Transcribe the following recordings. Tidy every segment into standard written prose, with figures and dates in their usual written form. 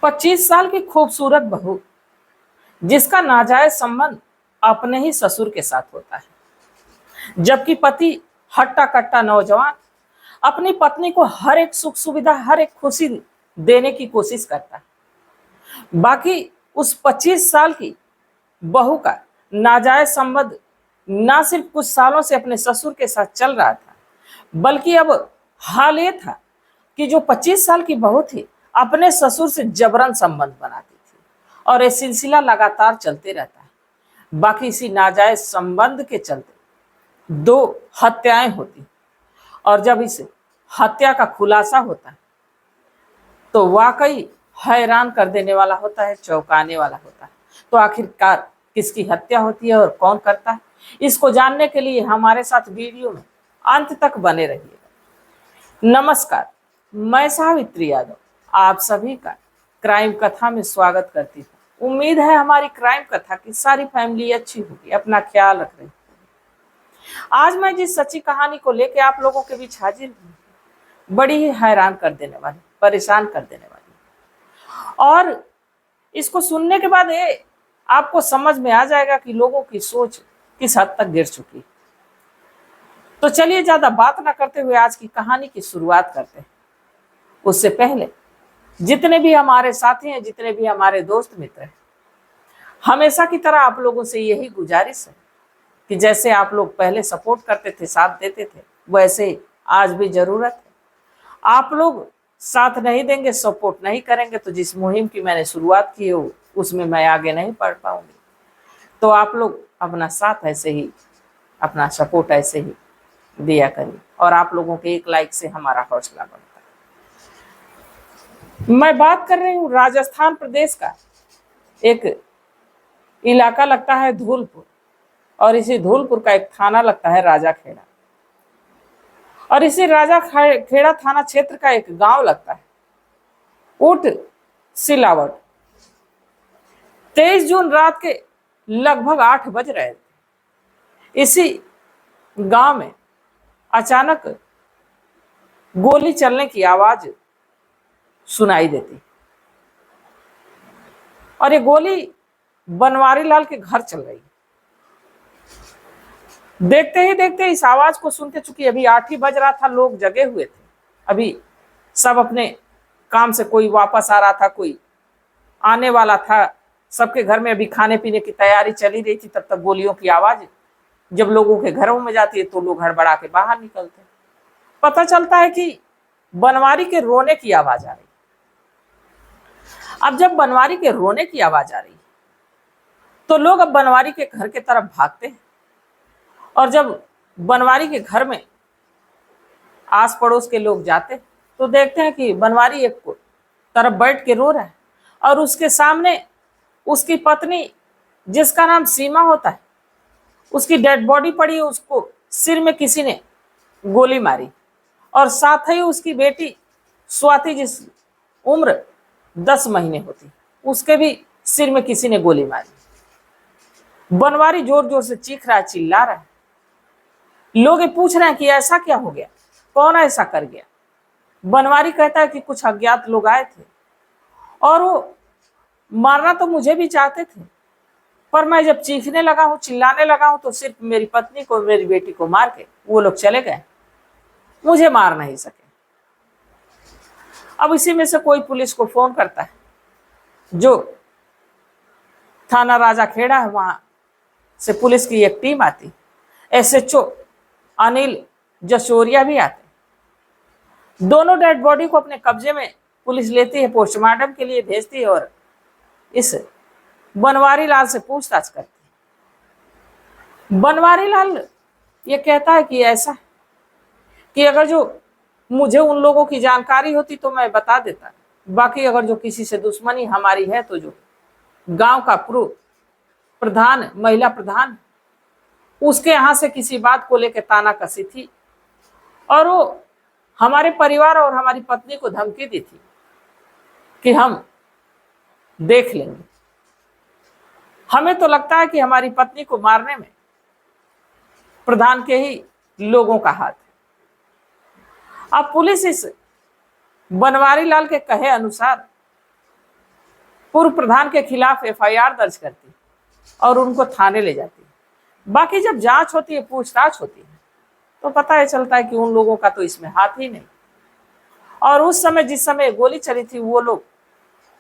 25 साल की खूबसूरत बहू जिसका नाजायज संबंध अपने ही ससुर के साथ होता है, जबकि पति हट्टा कट्टा नौजवान अपनी पत्नी को हर एक सुख सुविधा, हर एक खुशी देने की कोशिश करता है। बाकी उस 25 साल की बहू का नाजायज संबंध ना सिर्फ कुछ सालों से अपने ससुर के साथ चल रहा था, बल्कि अब हाल ये था कि जो 25 साल की बहू थी अपने ससुर से जबरन संबंध बनाती थी और ये सिलसिला लगातार चलते रहता है। बाकी इसी नाजायज संबंध के चलते 2 हत्याएं होती और जब इस हत्या का खुलासा होता है तो वाकई हैरान कर देने वाला होता है, चौंकाने वाला होता है। तो आखिरकार किसकी हत्या होती है और कौन करता है, इसको जानने के लिए हमारे साथ वीडियो में अंत तक बने रहिएगा। नमस्कार, मैं सावित्री यादव आप सभी का क्राइम कथा में स्वागत करती हूँ। उम्मीद है हमारी क्राइम कथा की सारी फैमिली अच्छी होगी, अपना ख्याल रख रही। आज मैं जिस सच्ची कहानी को लेकर आप लोगों के बीच हाजिर हूँ, बड़ी ही हैरान कर देने वाली, परेशान कर देने वाली, और इसको सुनने के बाद ये आपको समझ में आ जाएगा कि लोगों की सोच किस हद तक गिर चुकी। तो चलिए ज्यादा बात ना करते हुए आज की कहानी की शुरुआत करते हैं। उससे पहले जितने भी हमारे साथी हैं, जितने भी हमारे दोस्त मित्र हैं, हमेशा की तरह आप लोगों से यही गुजारिश है कि जैसे आप लोग पहले सपोर्ट करते थे, साथ देते थे, वैसे आज भी जरूरत है। आप लोग साथ नहीं देंगे, सपोर्ट नहीं करेंगे तो जिस मुहिम की मैंने शुरुआत की है उसमें मैं आगे नहीं बढ़ पाऊंगी। तो आप लोग अपना साथ ऐसे ही, अपना सपोर्ट ऐसे ही दिया करिए और आप लोगों के एक लाइक से हमारा हौसला बढ़ता है। मैं बात कर रही हूँ राजस्थान प्रदेश का एक इलाका लगता है धौलपुर, और इसी धौलपुर का एक थाना लगता है राजाखेड़ा, और इसी राजाखेड़ा थाना क्षेत्र का एक गांव लगता है ऊट सिलावट। 23 जून रात के लगभग 8 बज रहे थे। इसी गांव में अचानक गोली चलने की आवाज सुनाई देती और ये गोली बनवारी लाल के घर चल रही। देखते ही देखते इस आवाज को सुनते, चूंकि अभी 8 ही बज रहा था, लोग जगे हुए थे, अभी सब अपने काम से कोई वापस आ रहा था, कोई आने वाला था, सबके घर में अभी खाने पीने की तैयारी चली रही थी। तब तक गोलियों की आवाज जब लोगों के घरों में जाती है तो लोग हड़बड़ा के बाहर निकलते। पता चलता है कि बनवारी के रोने की आवाज आ रही। अब जब बनवारी के रोने की आवाज आ रही तो लोग अब बनवारी के घर के तरफ भागते हैं, और जब बनवारी के घर में आस पड़ोस के लोग जाते तो देखते हैं कि बनवारी एक तरफ बैठ के रो रहा है और उसके सामने उसकी पत्नी, जिसका नाम सीमा होता है, उसकी डेड बॉडी पड़ी है। उसको सिर में किसी ने गोली मारी, और साथ ही उसकी बेटी स्वाति, जिस उम्र 10 महीने होती, उसके भी सिर में किसी ने गोली मारी। बनवारी जोर जोर से चीख रहा है, चिल्ला रहा है। लोग ये पूछ रहे हैं कि ऐसा क्या हो गया, कौन ऐसा कर गया। बनवारी कहता है कि कुछ अज्ञात लोग आए थे और वो मारना तो मुझे भी चाहते थे, पर मैं जब चीखने लगा हूं, चिल्लाने लगा हूं, तो सिर्फ मेरी पत्नी को, मेरी बेटी को मार के वो लोग चले गए, मुझे मार नहीं सके। अब इसी में से कोई पुलिस को फोन करता है, जो थाना राजाखेड़ा है, वहां से पुलिस की एक टीम आती, SHO अनिल जसोरिया भी आते। दोनों डेड बॉडी को अपने कब्जे में पुलिस लेती है, पोस्टमार्टम के लिए भेजती है और इस बनवारी लाल से पूछताछ करती है। बनवारी लाल ये कहता है कि ऐसा कि अगर जो मुझे उन लोगों की जानकारी होती तो मैं बता देता, बाकी अगर जो किसी से दुश्मनी हमारी है तो जो गांव का पूर्व प्रधान, महिला प्रधान, उसके यहाँ से किसी बात को लेकर तानाकसी थी और वो हमारे परिवार और हमारी पत्नी को धमकी दी थी कि हम देख लेंगे। हमें तो लगता है कि हमारी पत्नी को मारने में प्रधान के ही लोगों का हाथ है। अब पुलिस इस बनवारी लाल के कहे अनुसार पूर्व प्रधान के खिलाफ एफआईआर दर्ज करती और उनको थाने ले जाती। बाकी जब जांच होती है, पूछताछ होती है, तो पता है चलता है कि उन लोगों का तो इसमें हाथ ही नहीं। और उस समय जिस समय गोली चली थी वो लोग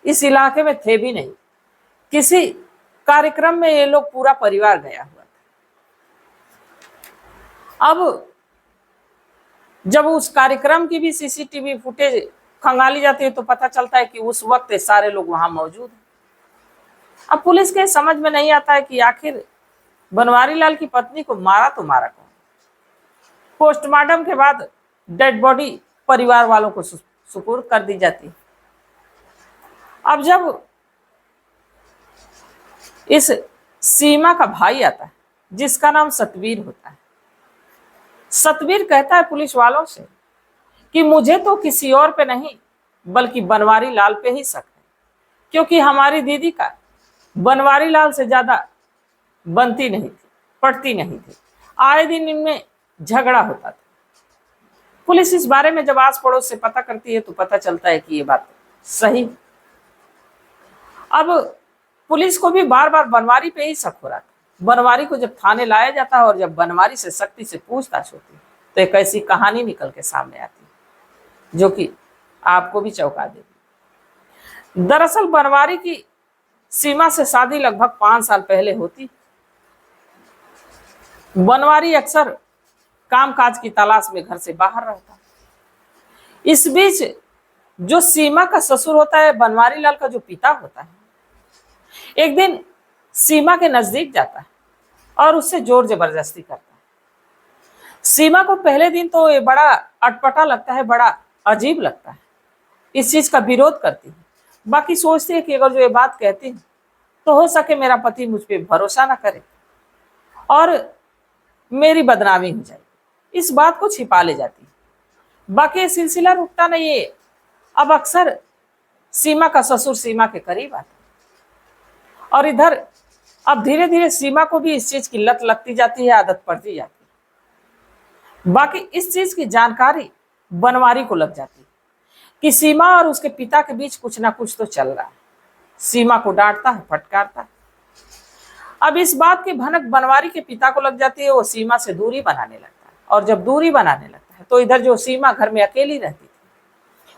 इस इलाके में थे भी नहीं। किसी कार्यक्रम में ये लोग पूरा परिवार गया हुआ था। अब जब उस कार्यक्रम की भी सीसीटीवी फुटेज खंगाली जाती है तो पता चलता है कि उस वक्त सारे लोग वहां मौजूद हैं। अब पुलिस के समझ में नहीं आता है कि आखिर बनवारी लाल की पत्नी को मारा तो मारा कौन। पोस्टमार्टम के बाद डेड बॉडी परिवार वालों को सुपुर्द कर दी जाती है। अब जब इस सीमा का भाई आता है जिसका नाम सतवीर होता है, सतवीर कहता है पुलिस वालों से कि मुझे तो किसी और पे नहीं बल्कि बनवारी लाल पे ही शक है, क्योंकि हमारी दीदी का बनवारी लाल से ज्यादा बनती नहीं थी, पड़ती नहीं थी। आए दिन इनमें झगड़ा होता था। पुलिस इस बारे में जब आस पड़ोस से पता करती है तो पता चलता है कि ये बात सही। अब पुलिस को भी बार बार बनवारी पे ही शक हो रहा था। बनवारी को जब थाने लाया जाता है और जब बनवारी से सख्ती से पूछताछ होती है तो एक ऐसी कहानी निकल के सामने आती है जो कि आपको भी चौंका देगी। दरअसल बनवारी की सीमा से शादी लगभग 5 साल पहले होती। बनवारी अक्सर कामकाज की तलाश में घर से बाहर रहता। इस बीच जो सीमा का ससुर होता है, बनवारी लाल का जो पिता होता है, एक दिन सीमा के नजदीक जाता है और उससे जोर जबरदस्ती करता है। सीमा को पहले दिन तो ये बड़ा अटपटा लगता है, बड़ा अजीब लगता है, इस चीज का विरोध करती है। बाकी सोचती है कि अगर जो ये बात कहती है तो हो सके मेरा पति मुझ पर भरोसा ना करे और मेरी बदनामी हो जाए, इस बात को छिपा ले जाती है। बाकी ये सिलसिला रुकता नहीं है। अब अक्सर सीमा का ससुर सीमा के करीब आता और इधर अब धीरे धीरे सीमा को भी इस चीज की लत लगती जाती है, आदत पड़ती जाती है। बाकी इस चीज की जानकारी बनवारी को लग जाती है कि सीमा और उसके पिता के बीच कुछ ना कुछ तो चल रहा है। सीमा को डांटता है, फटकारता है। अब इस बात की भनक बनवारी के पिता को लग जाती है। वो सीमा से दूरी बनाने लगता है और जब दूरी बनाने लगता है तो इधर जो सीमा घर में अकेली रहती थी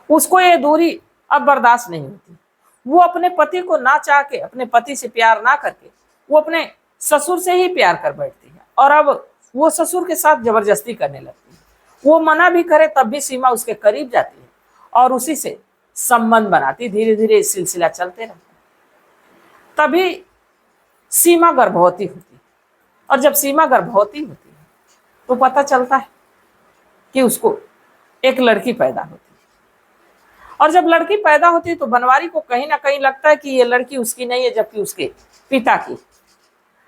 उसको ये दूरी अब बर्दाश्त नहीं होती। वो अपने पति को ना चाह के, अपने पति से प्यार ना करके वो अपने ससुर से ही प्यार कर बैठती है और अब वो ससुर के साथ जबरदस्ती करने लगती है। वो मना भी करे तब भी सीमा उसके करीब जाती है और उसी से संबंध बनाती। धीरे धीरे सिलसिला चलते रहता है। तभी सीमा गर्भवती होती है और जब सीमा गर्भवती होती है तो पता चलता है कि उसको एक लड़की पैदा होती है। और जब लड़की पैदा होती है तो बनवारी को कहीं ना कहीं लगता है कि ये लड़की उसकी नहीं है जबकि उसके पिता की।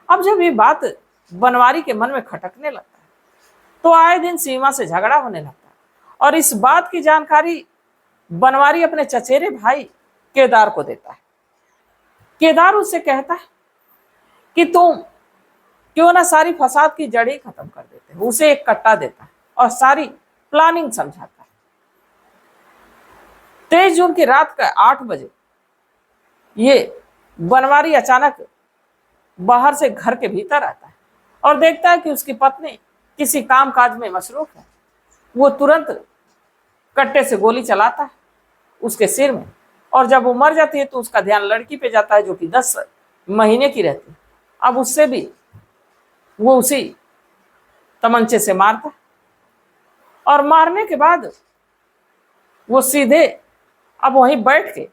अब जब ये बात बनवारी के मन में खटकने लगता है तो आए दिन सीमा से झगड़ा होने लगता है और इस बात की जानकारी बनवारी अपने चचेरे भाई केदार को देता है। केदार उससे कहता है कि तुम क्यों ना सारी फसाद की जड़ ही खत्म कर देते हो। उसे एक कट्टा देता है और सारी प्लानिंग समझाता है। 23 जून की रात का 8 बजे ये बनवारी अचानक बाहर से घर के भीतर आता है और देखता है कि उसकी पत्नी किसी काम काज में मसरूफ है। वो तुरंत कट्टे से गोली चलाता है उसके सिर में और जब वो मर जाती है तो उसका ध्यान लड़की पे जाता है जो कि 10 महीने की रहती है। अब उससे भी वो उसी तमंचे से मारता है और मारने के बाद वो सीधे अब वहीं बैठ के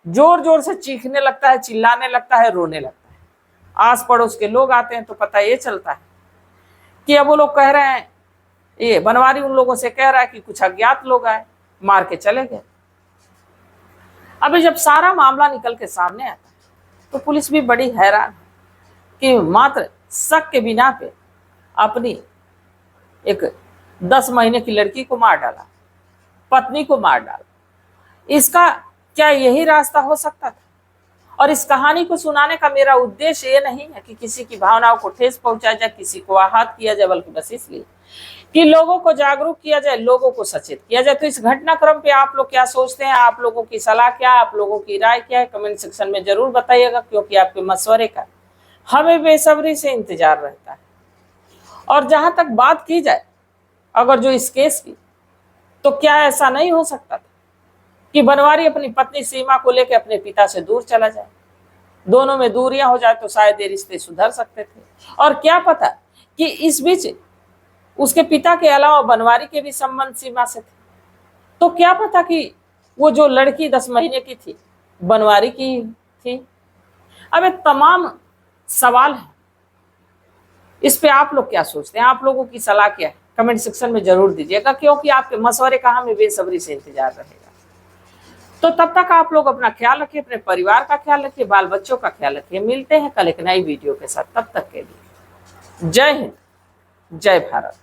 जोर जोर से चीखने लगता है, चिल्लाने लगता है, रोने लगता है। आस पड़ोस के लोग आते हैं तो पता ये चलता है कि अब वो लोग कह रहे हैं, ये बनवारी उन लोगों से कह रहा है कि कुछ अज्ञात लोग आए, मार के चले गए। अभी जब सारा मामला निकल के सामने आता है तो पुलिस भी बड़ी हैरान है कि मात्र शक के बिना पे अपनी एक 10 महीने की लड़की को मार डाला, पत्नी को मार डाला। इसका क्या यही रास्ता हो सकता था? और इस कहानी को सुनाने का मेरा उद्देश्य ये नहीं है कि किसी की भावनाओं को ठेस पहुंचाया जाए, किसी को आहत किया जाए, बल्कि बस इसलिए कि लोगों को जागरूक किया जाए, लोगों को सचेत किया जाए। तो इस घटनाक्रम पे आप लोग क्या सोचते हैं, आप लोगों की सलाह क्या है, आप लोगों की राय क्या है, कमेंट सेक्शन में जरूर बताइएगा, क्योंकि आपके मशवरे का हमें बेसब्री से इंतजार रहता है। और जहां तक बात की जाए अगर जो इस केस की, तो क्या ऐसा नहीं हो सकता था कि बनवारी अपनी पत्नी सीमा को लेकर अपने पिता से दूर चला जाए, दोनों में दूरियां हो जाए तो शायद ये रिश्ते सुधर सकते थे। और क्या पता कि इस बीच उसके पिता के अलावा बनवारी के भी संबंध सीमा से थे, तो क्या पता कि वो जो लड़की 10 महीने की थी बनवारी की थी। अब ये तमाम सवाल है, इस पे आप लोग क्या सोचते हैं, आप लोगों की सलाह क्या है, कमेंट सेक्शन में जरूर दीजिएगा, क्योंकि आपके मशवरे का हमें बेसब्री से इंतजार रहेगा। तो तब तक आप लोग अपना ख्याल रखिए, अपने परिवार का ख्याल रखिए, बाल बच्चों का ख्याल रखिए। मिलते हैं कल एक नई वीडियो के साथ, तब तक के लिए जय हिंद, जय भारत।